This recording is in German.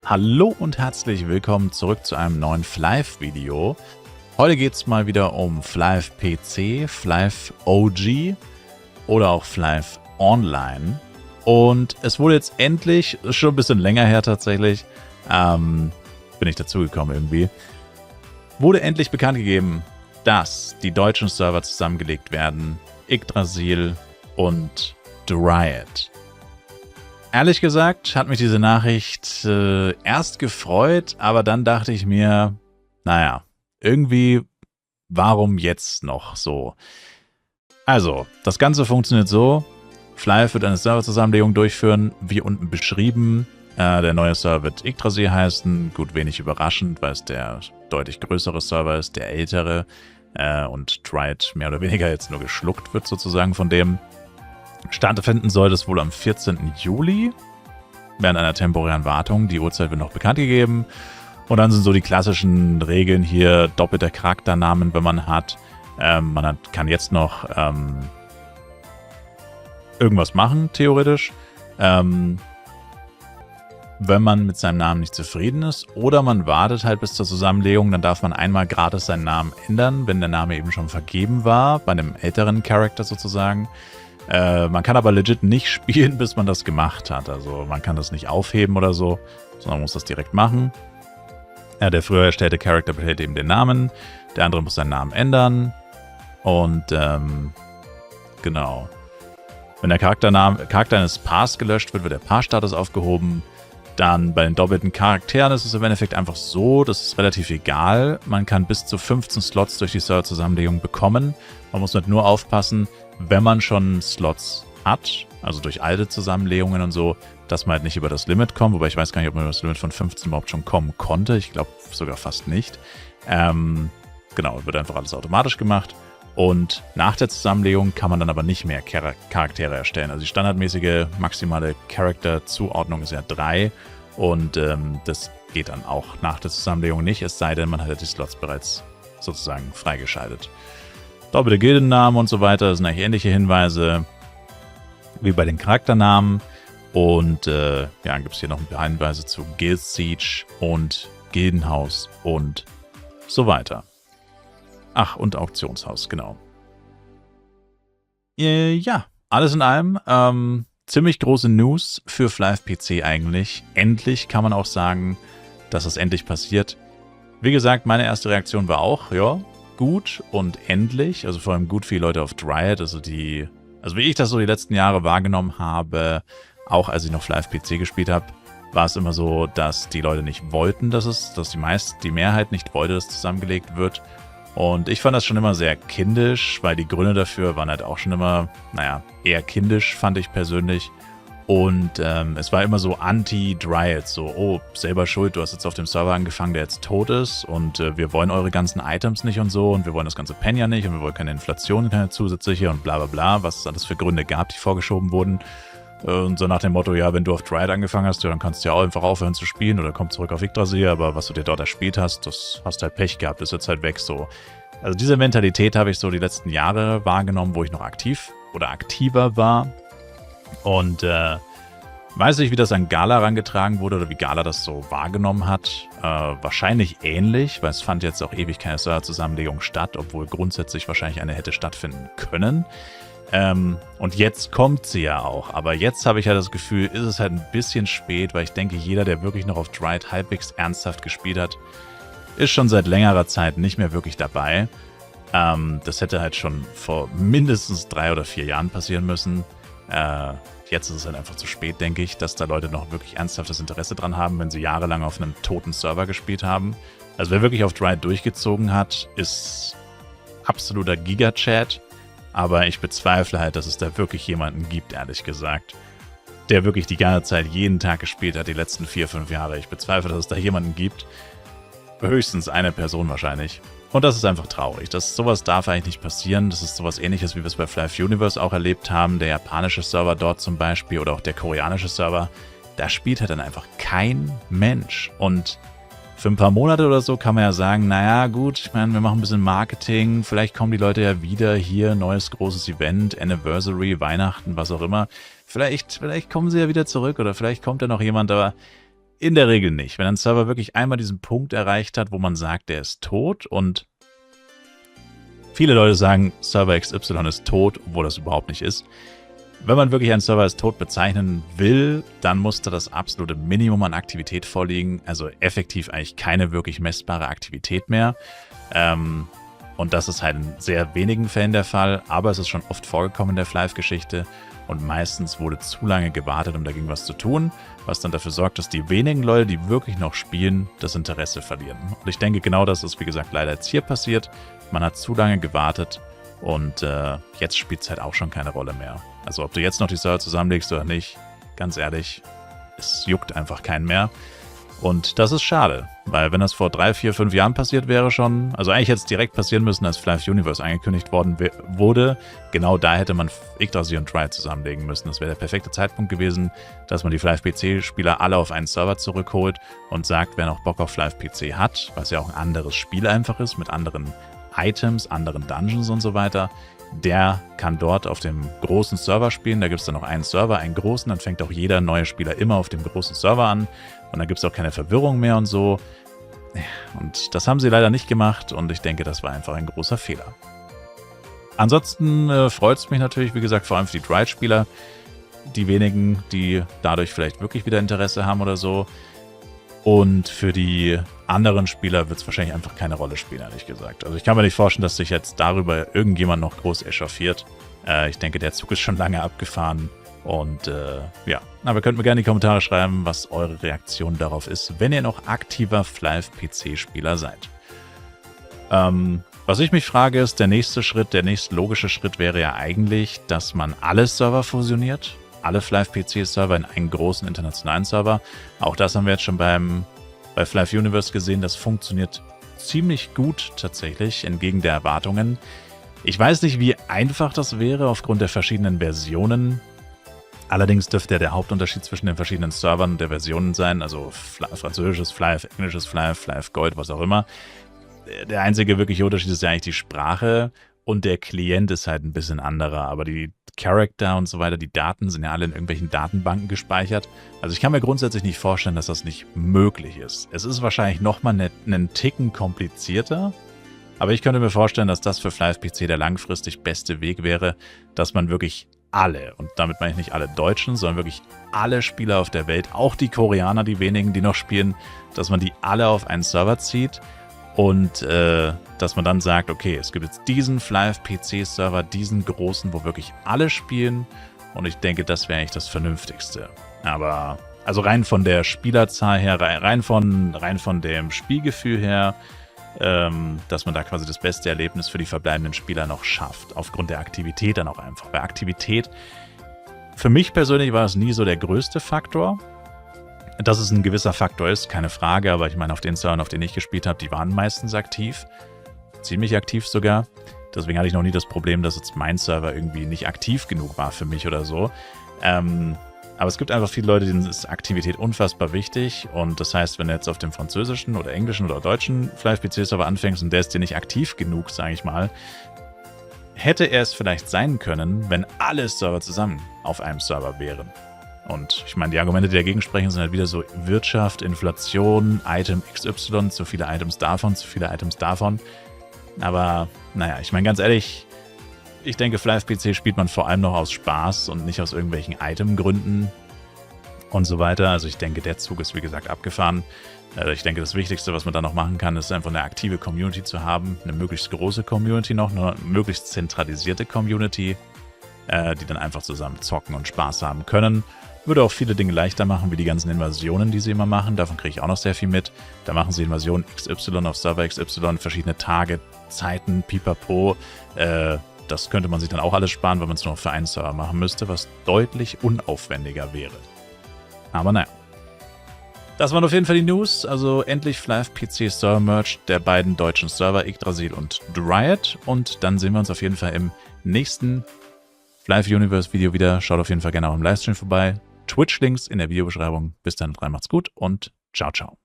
Hallo und herzlich willkommen zurück zu einem neuen Flive-Video. Heute geht es mal wieder um Flive PC, Flive OG oder auch Flive Online. Und es wurde jetzt endlich, ist schon ein bisschen länger her tatsächlich, bin ich dazugekommen irgendwie, wurde endlich bekannt gegeben, dass die deutschen Server zusammengelegt werden, Yggdrasil und Dryad. Ehrlich gesagt hat mich diese Nachricht erst gefreut, aber dann dachte ich mir, naja, irgendwie, warum jetzt noch so? Also, das Ganze funktioniert so, Flive wird eine Serverzusammenlegung durchführen, wie unten beschrieben. Der neue Server wird Yggdrasil heißen, gut, wenig überraschend, weil es der deutlich größere Server ist, der ältere und Dryad mehr oder weniger jetzt nur geschluckt wird sozusagen von dem. Stattfinden soll das wohl am 14. Juli, während einer temporären Wartung. Die Uhrzeit wird noch bekannt gegeben. Und dann sind so die klassischen Regeln hier, doppelter Charakternamen, wenn man hat. Kann jetzt noch irgendwas machen, theoretisch. Wenn man mit seinem Namen nicht zufrieden ist. Oder man wartet halt bis zur Zusammenlegung, dann darf man einmal gratis seinen Namen ändern, wenn der Name eben schon vergeben war, bei einem älteren Charakter sozusagen. Man kann aber legit nicht spielen, bis man das gemacht hat. Also man kann das nicht aufheben oder so, sondern man muss das direkt machen. Der früher erstellte Charakter behält eben den Namen, der andere muss seinen Namen ändern. Und genau. Wenn der Charakter eines Paars gelöscht wird, wird der Paarstatus aufgehoben. Dann bei den doppelten Charakteren ist es im Endeffekt einfach so, das ist relativ egal. Man kann bis zu 15 Slots durch die Serverzusammenlegung bekommen. Man muss halt nur aufpassen, wenn man schon Slots hat, also durch alte Zusammenlegungen und so, dass man halt nicht über das Limit kommt. Wobei ich weiß gar nicht, ob man über das Limit von 15 überhaupt schon kommen konnte. Ich glaube sogar fast nicht. Genau, wird einfach alles automatisch gemacht. Und nach der Zusammenlegung kann man dann aber nicht mehr Charaktere erstellen. Also die standardmäßige maximale Charakterzuordnung ist ja 3. Und das geht dann auch nach der Zusammenlegung nicht, es sei denn, man hat die Slots bereits sozusagen freigeschaltet. Doppelte Gildennamen und so weiter, das sind eigentlich ähnliche Hinweise wie bei den Charakternamen. Und ja, dann gibt es hier noch ein paar Hinweise zu Guild Siege und Gildenhaus und so weiter. Ach, und Auktionshaus, genau. Ja, alles in allem ziemlich große News für Flive PC eigentlich. Endlich kann man auch sagen, dass es endlich passiert. Wie gesagt, meine erste Reaktion war auch, ja, gut und endlich. Also vor allem gut für die Leute auf Dryad, also wie ich das so die letzten Jahre wahrgenommen habe, auch als ich noch Flive PC gespielt habe, war es immer so, dass die Leute nicht wollten, dass die Mehrheit nicht wollte, dass zusammengelegt wird. Und ich fand das schon immer sehr kindisch, weil die Gründe dafür waren halt auch schon immer, naja, eher kindisch, fand ich persönlich. Und es war immer so anti-Dryad, so, oh, selber schuld, du hast jetzt auf dem Server angefangen, der jetzt tot ist und wir wollen eure ganzen Items nicht und so und wir wollen das ganze Pen ja nicht und wir wollen keine Inflation, keine zusätzliche und bla bla bla, was es alles für Gründe gab, die vorgeschoben wurden. Und so nach dem Motto, ja, wenn du auf Dryad angefangen hast, ja, dann kannst du ja auch einfach aufhören zu spielen oder komm zurück auf Yggdrasil, aber was du dir dort erspielt hast, das hast halt Pech gehabt, ist jetzt halt weg so. Also diese Mentalität habe ich so die letzten Jahre wahrgenommen, wo ich noch aktiver war. Und weiß nicht, wie das an Gala herangetragen wurde oder wie Gala das so wahrgenommen hat. Wahrscheinlich ähnlich, weil es fand jetzt auch ewig keine Serverzusammenlegung statt, obwohl grundsätzlich wahrscheinlich eine hätte stattfinden können. Und jetzt kommt sie ja auch. Aber jetzt habe ich ja das Gefühl, ist es halt ein bisschen spät, weil ich denke, jeder, der wirklich noch auf Dryad halbwegs ernsthaft gespielt hat, ist schon seit längerer Zeit nicht mehr wirklich dabei. Das hätte halt schon vor mindestens 3 oder 4 Jahren passieren müssen. Jetzt ist es halt einfach zu spät, denke ich, dass da Leute noch wirklich ernsthaftes Interesse dran haben, wenn sie jahrelang auf einem toten Server gespielt haben. Also wer wirklich auf Dryad durchgezogen hat, ist absoluter Giga-Chat. Aber ich bezweifle halt, dass es da wirklich jemanden gibt, ehrlich gesagt, der wirklich die ganze Zeit jeden Tag gespielt hat, die letzten 4, 5 Jahre. Ich bezweifle, dass es da jemanden gibt. Höchstens eine Person wahrscheinlich. Und das ist einfach traurig. Sowas darf eigentlich nicht passieren. Das ist sowas Ähnliches, wie wir es bei Flive Universe auch erlebt haben. Der japanische Server dort zum Beispiel oder auch der koreanische Server. Da spielt halt dann einfach kein Mensch. Und für ein paar Monate oder so kann man ja sagen, naja gut, ich meine, wir machen ein bisschen Marketing. Vielleicht kommen die Leute ja wieder hier, neues großes Event, Anniversary, Weihnachten, was auch immer. Vielleicht kommen sie ja wieder zurück oder vielleicht kommt ja noch jemand, aber In der Regel nicht. Wenn ein Server wirklich einmal diesen Punkt erreicht hat, wo man sagt, der ist tot und viele Leute sagen, Server XY ist tot, obwohl das überhaupt nicht ist. Wenn man wirklich einen Server als tot bezeichnen will, dann muss da das absolute Minimum an Aktivität vorliegen. Also effektiv eigentlich keine wirklich messbare Aktivität mehr. Und das ist halt in sehr wenigen Fällen der Fall. Aber es ist schon oft vorgekommen in der Flive-Geschichte. Und meistens wurde zu lange gewartet, um dagegen was zu tun. Was dann dafür sorgt, dass die wenigen Leute, die wirklich noch spielen, das Interesse verlieren. Und ich denke, genau das ist, wie gesagt, leider jetzt hier passiert. Man hat zu lange gewartet. Und jetzt spielt es halt auch schon keine Rolle mehr. Also ob du jetzt noch die Server zusammenlegst oder nicht, ganz ehrlich, es juckt einfach keinen mehr. Und das ist schade, weil wenn das vor 3, 4, 5 Jahren passiert wäre schon, also eigentlich hätte es direkt passieren müssen, als Flive Universe angekündigt worden wurde, genau da hätte man Yggdrasil und Riot zusammenlegen müssen. Das wäre der perfekte Zeitpunkt gewesen, dass man die Flive-PC-Spieler alle auf einen Server zurückholt und sagt, wer noch Bock auf Flive-PC hat, was ja auch ein anderes Spiel einfach ist, mit anderen Items, anderen Dungeons und so weiter, der kann dort auf dem großen Server spielen. Da gibt es dann noch einen Server, einen großen, dann fängt auch jeder neue Spieler immer auf dem großen Server an und dann gibt es auch keine Verwirrung mehr und so. Und das haben sie leider nicht gemacht und ich denke, das war einfach ein großer Fehler. Ansonsten freut es mich natürlich, wie gesagt, vor allem für die Riot-Spieler, die wenigen, die dadurch vielleicht wirklich wieder Interesse haben oder so. Und für die anderen Spieler wird es wahrscheinlich einfach keine Rolle spielen, ehrlich gesagt. Also ich kann mir nicht vorstellen, dass sich jetzt darüber irgendjemand noch groß echauffiert. Ich denke, der Zug ist schon lange abgefahren. Und ja, aber könnt mir gerne in die Kommentare schreiben, was eure Reaktion darauf ist, wenn ihr noch aktiver Flive-PC-Spieler seid. Was ich mich frage, ist, der nächste logische Schritt wäre ja eigentlich, dass man alle Server fusioniert. Alle Flive-PC-Server in einen großen internationalen Server. Auch das haben wir jetzt schon bei Flive Universe gesehen. Das funktioniert ziemlich gut tatsächlich, entgegen der Erwartungen. Ich weiß nicht, wie einfach das wäre aufgrund der verschiedenen Versionen. Allerdings dürfte der Hauptunterschied zwischen den verschiedenen Servern und der Versionen sein. Also französisches Flive, englisches Flive, Flive Gold, was auch immer. Der einzige wirkliche Unterschied ist ja eigentlich die Sprache. Und der Klient ist halt ein bisschen anderer, aber die Charakter und so weiter, die Daten sind ja alle in irgendwelchen Datenbanken gespeichert. Also ich kann mir grundsätzlich nicht vorstellen, dass das nicht möglich ist. Es ist wahrscheinlich nochmal einen Ticken komplizierter, aber ich könnte mir vorstellen, dass das für Flive-PC der langfristig beste Weg wäre, dass man wirklich alle, und damit meine ich nicht alle Deutschen, sondern wirklich alle Spieler auf der Welt, auch die Koreaner, die wenigen, die noch spielen, dass man die alle auf einen Server zieht. Und dass man dann sagt, okay, es gibt jetzt diesen Flive-PC-Server, diesen großen, wo wirklich alle spielen. Und ich denke, das wäre eigentlich das Vernünftigste. Aber, also rein von der Spielerzahl her, rein von dem Spielgefühl her, dass man da quasi das beste Erlebnis für die verbleibenden Spieler noch schafft. Aufgrund der Aktivität dann auch einfach. Bei Aktivität, für mich persönlich war es nie so der größte Faktor. Dass es ein gewisser Faktor ist, keine Frage, aber ich meine, auf den Servern, auf denen ich gespielt habe, die waren meistens aktiv. Ziemlich aktiv sogar. Deswegen hatte ich noch nie das Problem, dass jetzt mein Server irgendwie nicht aktiv genug war für mich oder so. Aber es gibt einfach viele Leute, denen ist Aktivität unfassbar wichtig. Und das heißt, wenn du jetzt auf dem französischen oder englischen oder deutschen Flive-PC-Server anfängst und der ist dir nicht aktiv genug, sage ich mal, hätte er es vielleicht sein können, wenn alle Server zusammen auf einem Server wären. Und ich meine, die Argumente, die dagegen sprechen, sind halt wieder so Wirtschaft, Inflation, Item XY, zu viele Items davon, zu viele Items davon. Aber naja, ich meine ganz ehrlich, ich denke, Flive-PC spielt man vor allem noch aus Spaß und nicht aus irgendwelchen Itemgründen und so weiter. Also ich denke, der Zug ist wie gesagt abgefahren. Ich denke, das Wichtigste, was man da noch machen kann, ist einfach eine aktive Community zu haben. Eine möglichst große Community noch, eine möglichst zentralisierte Community, die dann einfach zusammen zocken und Spaß haben können. Würde auch viele Dinge leichter machen, wie die ganzen Invasionen, die sie immer machen. Davon kriege ich auch noch sehr viel mit. Da machen sie Invasion XY auf Server XY, verschiedene Tage, Zeiten, pipapo. Das könnte man sich dann auch alles sparen, wenn man es nur für einen Server machen müsste, was deutlich unaufwendiger wäre. Aber naja. Das waren auf jeden Fall die News. Also endlich Flive-PC Server Merge der beiden deutschen Server, Yggdrasil und Riot. Und dann sehen wir uns auf jeden Fall im nächsten Flive Universe Video wieder. Schaut auf jeden Fall gerne auch im Livestream vorbei. Twitch-Links in der Videobeschreibung. Bis dann, macht's gut und ciao, ciao.